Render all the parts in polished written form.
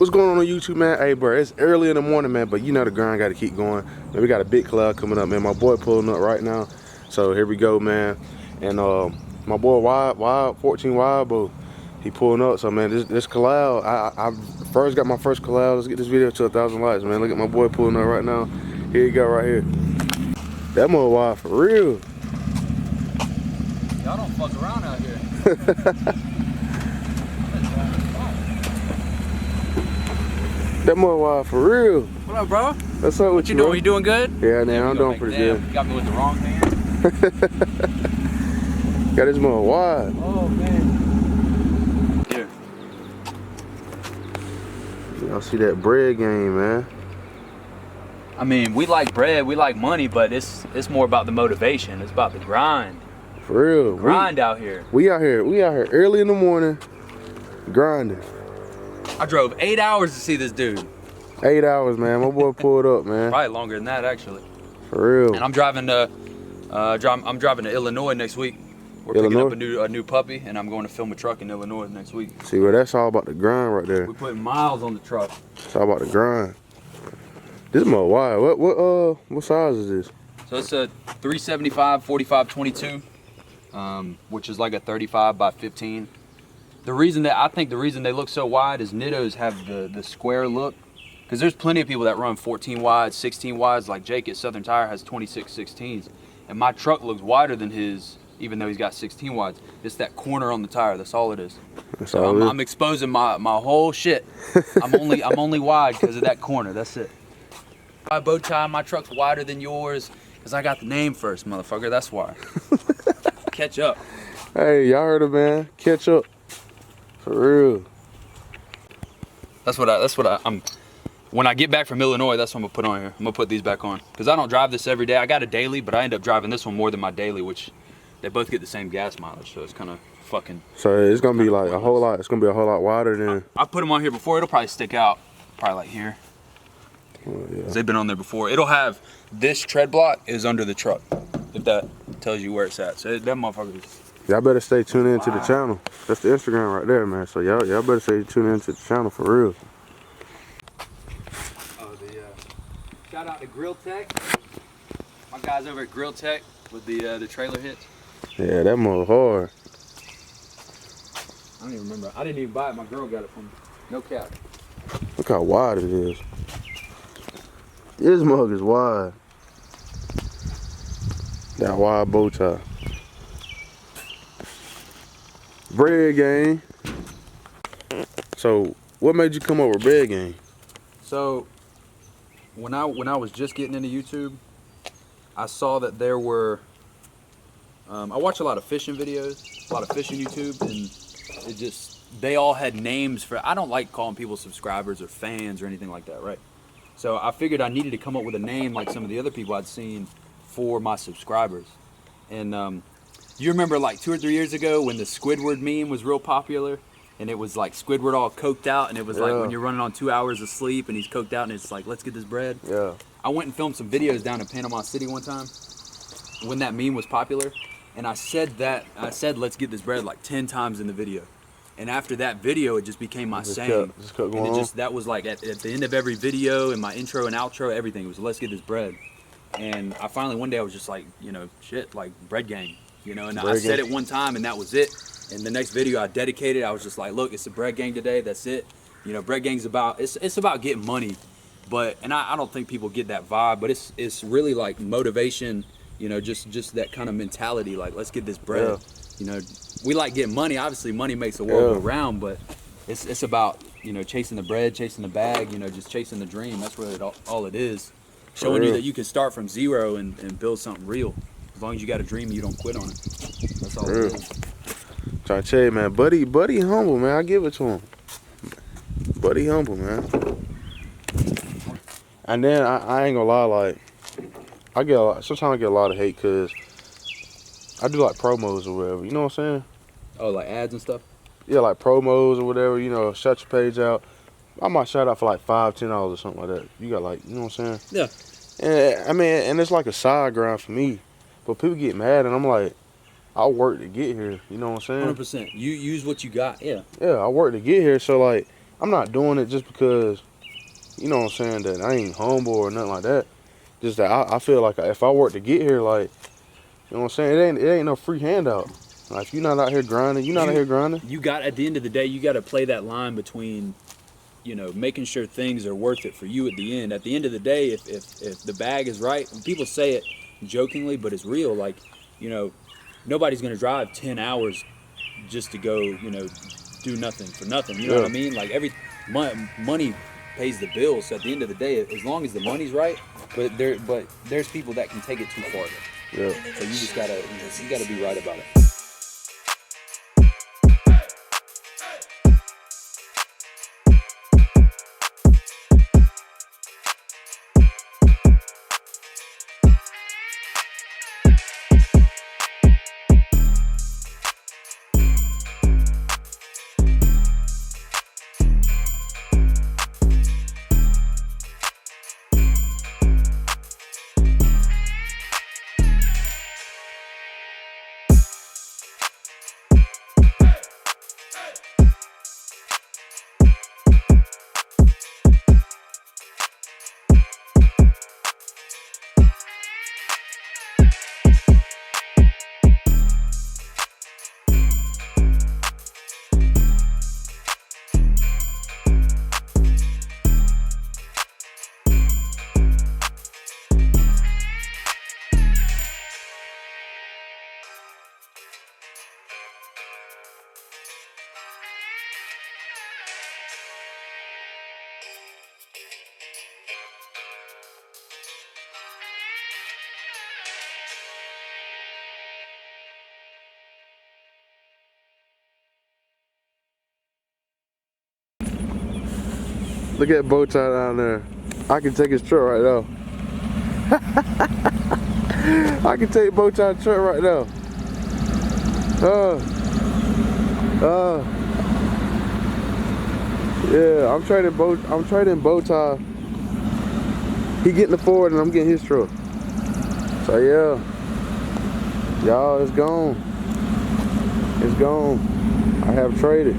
What's going on YouTube, man? Hey, bro, it's early in the morning, man, but you know the grind got to keep going. Man, we got a big cloud coming up, man. My boy pulling up right now. So here we go, man. And my boy Wild 14 Wild, but he pulling up. So, man, this collab, I first got my first collab. Let's get this video to 1,000 likes, man. Look at my boy pulling up right now. Here you go, right here. That mother wild for real. Y'all don't fuck around out here. That mother wild for real. What up, bro? What's up with you, doing? bro? You doing good? Yeah, man, I'm doing pretty good. You got me with the wrong hand. Got this mother wild. Oh, man. Here. Y'all see that bread game, man. I mean, we like bread, we like money, but it's more about the motivation. It's about the grind. For real. Grind out here. We out here early in the morning, grinding. I drove 8 hours to see this dude. 8 hours, man. My boy pulled up, man. Probably longer than that, actually. For real. And I'm driving to Illinois next week. We're picking up a new puppy, and I'm going to film a truck in Illinois next week. See, well, that's all about the grind right there. We're putting miles on the truck. It's all about the grind. This mother wild. What size is this? So it's a 375 45-22, which is like a 35 by 15. I think the reason they look so wide is Nittos have the square look, because there's plenty of people that run 14 wide, 16 wides. Like Jake at Southern Tire has 26 16s, and my truck looks wider than his, even though he's got 16 wides. It's that corner on the tire. That's all it is. That's so all I'm exposing my whole shit. I'm only wide because of that corner. That's it. My bow tie, my truck's wider than yours because I got the name first, motherfucker. That's why. Catch up. Hey, y'all heard it, man. Catch up. For real. That's what I'm. When I get back from Illinois, that's what I'm gonna put on here. I'm gonna put these back on because I don't drive this every day. I got a daily, but I end up driving this one more than my daily, which they both get the same gas mileage, so it's kind of fucking. So it's gonna be like a whole lot. It's gonna be a whole lot wider than. I put them on here before. It'll probably stick out, probably like here. Oh, yeah. They've been on there before. It'll have this tread block is under the truck, if that tells you where it's at. So that motherfucker. Y'all better stay tuned in to the channel. That's the Instagram right there, man. So y'all better stay tuned in to the channel for real. Oh, shout out to Grill Tech. My guys over at Grill Tech with the trailer hits. Yeah, that mother hard. I don't even remember. I didn't even buy it. My girl got it for me. No cap. Look how wide it is. This mug is wide. That wide bow tie. Bread game. So, what made you come up with bread game? So, when I was just getting into YouTube, I saw that there were. I watch a lot of fishing videos, a lot of fishing YouTube, and they all had names for. I don't like calling people subscribers or fans or anything like that, right? So I figured I needed to come up with a name like some of the other people I'd seen for my subscribers. And you remember like 2 or 3 years ago when the Squidward meme was real popular, and it was like Squidward all coked out, and it was like when you're running on 2 hours of sleep and he's coked out and it's like, let's get this bread. Yeah. I went and filmed some videos down in Panama City one time when that meme was popular, and I said let's get this bread like 10 times in the video. And after that video, it just became my saying. That was like at the end of every video, and my intro and outro, everything. It was, let's get this bread. And I finally, one day, I was just like, shit, like bread gang, and I said it one time, and that was it. And the next video I dedicated, I was just like, look, it's a bread gang today, that's it. Bread gang's about, it's about getting money. And I don't think people get that vibe, but it's really like motivation, just that kind of mentality, like, let's get this bread. Yeah. We like getting money. Obviously, money makes the world go round, but it's about chasing the bread, chasing the bag, just chasing the dream. That's really all it is. Showing you that you can start from zero and build something real. As long as you got a dream, you don't quit on it. That's all it is. Trying to tell you, man, buddy humble, man. I give it to him. Buddy humble, man. And then I ain't gonna lie, like sometimes I get a lot of hate because I do like promos or whatever, you know what I'm saying? Oh, like ads and stuff? Yeah, like promos or whatever, shout your page out. I might shout out for like $5, $10 or something like that. You got like, you know what I'm saying? Yeah. And I mean, and it's like a side grind for me. But people get mad and I'm like, I work to get here, you know what I'm saying? 100%. You use what you got, yeah. Yeah, I work to get here, so like, I'm not doing it just because, you know what I'm saying, that I ain't humble or nothing like that. Just that I feel like if I work to get here, like, you know what I'm saying, it ain't no free handout. Like, if you're not out here grinding, you're not out here grinding. You got, at the end of the day, you got to play that line between, you know, making sure things are worth it for you at the end. At the end of the day, if the bag is right, and people say it jokingly, but it's real, like, you know, nobody's going to drive 10 hours just to go, you know, do nothing for nothing. You know what I mean? Like, money pays the bills. So at the end of the day, as long as the money's right, but there's people that can take it too far. Yeah. So you just gotta, you gotta be right about it. Look at Bowtie down there. I can take his truck right now. I can take Bowtie's truck right now. Yeah, I'm trading Bowtie. He getting the Ford and I'm getting his truck. So yeah, y'all, it's gone. It's gone. I have traded.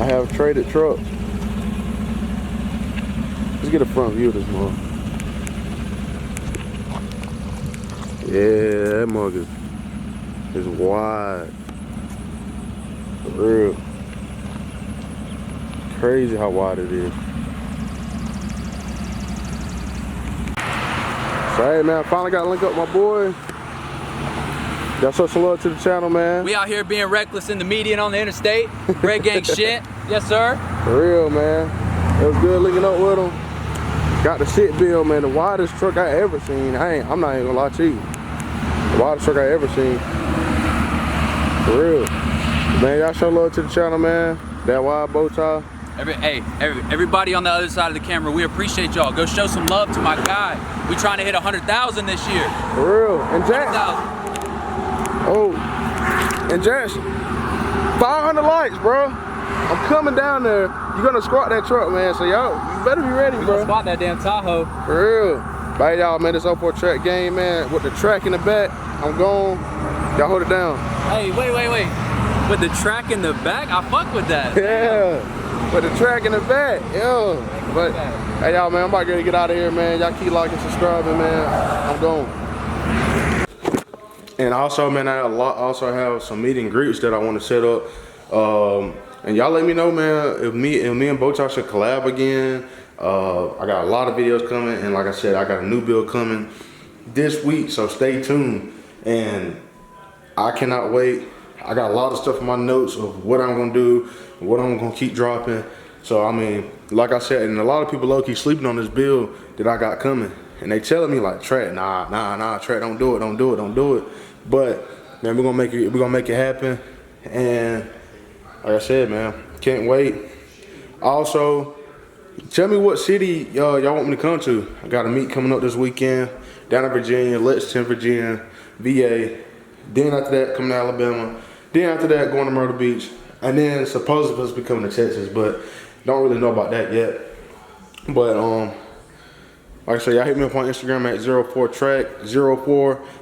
I have traded trucks. Let's get a front view of this mug. Yeah, that mug is wide. For real. Crazy how wide it is. So hey man, I finally got to link up with my boy. Y'all show some love to the channel, man. We out here being reckless in the median on the interstate. Red gang shit. Yes, sir. For real, man. It was good linking up with him. Got the shit bill, man. The widest truck I ever seen. I'm not even gonna lie to you. The widest truck I ever seen. For real. Man, y'all show love to the channel, man. That wide Bowtie. Everybody on the other side of the camera, we appreciate y'all. Go show some love to my guy. We trying to hit 100,000 this year. For real. And Jack. Oh, and Jack, 500 likes, bro. I'm coming down there. You're gonna squat that truck, man. So y'all, you better be ready, bro. Gonna squat that damn Tahoe. For real. Bye, y'all, man. This 04 track game, man. With the track in the back, I'm gone. Y'all hold it down. Hey, wait. With the track in the back, I fuck with that. Yeah. With the track in the back, yeah. But hey, y'all, man, I'm about to get out of here, man. Y'all keep liking, subscribing, man. I'm gone. And also, man, I also have some meet and greets that I want to set up. And y'all let me know, man, if me and Bowtie should collab again. I got a lot of videos coming, and like I said, I got a new build coming this week, so stay tuned. And I cannot wait. I got a lot of stuff in my notes of what I'm gonna do, what I'm gonna keep dropping. So I mean, like I said, and a lot of people low-key sleeping on this build that I got coming. And they telling me like, Trap, nah, Trap, don't do it. But man, we're gonna make it happen. And like I said, man, can't wait. Also, tell me what city y'all want me to come to. I got a meet coming up this weekend down in Virginia, Lexington, Virginia, VA. Then after that, coming to Alabama. Then after that, going to Myrtle Beach. And then supposedly supposed to be coming to Texas, but don't really know about that yet. But like I said, y'all hit me up on Instagram at 04track,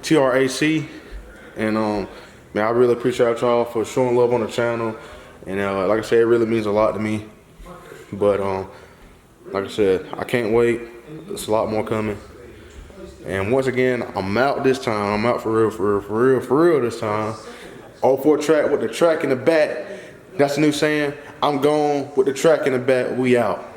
04TRAC. And Man, I really appreciate y'all for showing love on the channel. And like I said, it really means a lot to me. But like I said, I can't wait. There's a lot more coming. And once again, I'm out this time. I'm out for real this time. 04 track with the track in the back. That's the new saying. I'm gone with the track in the back. We out.